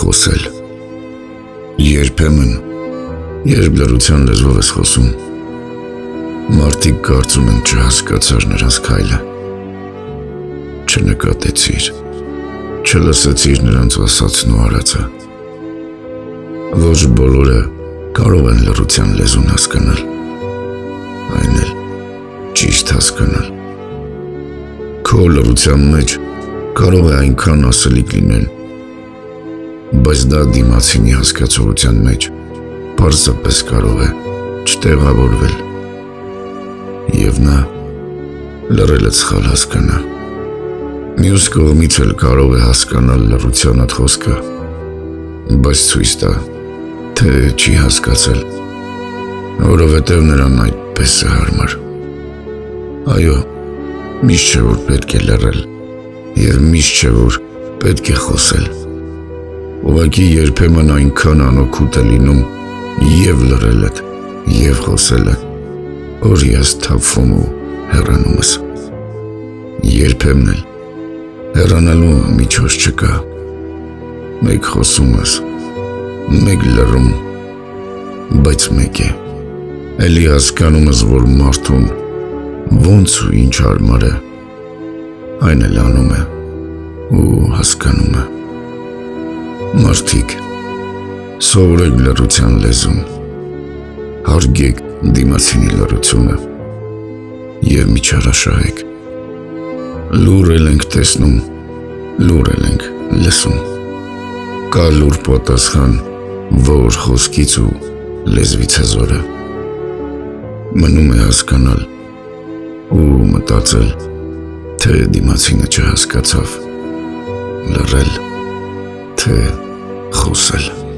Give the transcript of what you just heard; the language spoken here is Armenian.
Խոսել։ Երբեմն, երբ լռության լեզվով ես խոսում, մարդիկ կարծում են չհասկացար նրանց քայլը, չնկատեցիր, չլսեցիր նրանց ասածն ու արածը։ Ոչ բոլորը կարող են լռության լեզուն հասկանալ, այն էլ ճիշտ հասկանալ։ Քո լռության մեջ կարող է այնքան ասելիք լինել, բայց դա դիմացինի հասկացողության մեջ պարզապես կարող է չտեղավորվել, և նա լռելը սխալ հասկանա։ Մյուս կողմից էլ կարող է հասկանալ լռությանդ խոսքը, բայց ցույց տա, թե չի հասկացել, որովհետև նրան այդպես է հարմար։ Այո, միշտ չէ, որ պետք է լռել, և միշտ չէ, որ պետք է խոսել։ Ուղղակի երբեմն այնքան անօգուտ է լինում և լռելդ, և խոսելը, որ ես թափվում ու հեռանում ես։ Երբեմն էլ հեռանալու միջոց չկա։ Մեկ խոսում ես, մեկ լռում, բայց մեկ է։ Էլի հասկանում ես, որ մարդուն ոնց ու ինչ հարմար է, այն էլ անում է ու հասկանում է։ Մարդիկ, սովորեք լռության լեզուն, հարգեք դիմացինի լռությունը և մի չարաշահեք։ Լուռ ենք տեսնում, լուռ ենք լսում։ Կա լուռ պատասխան, որ խոսքից ու լեզվից հզոր է։ Մնում է հասկանալ ու մտածել, թե դիմացինը չհասկացավ, լռել, թե խոսել։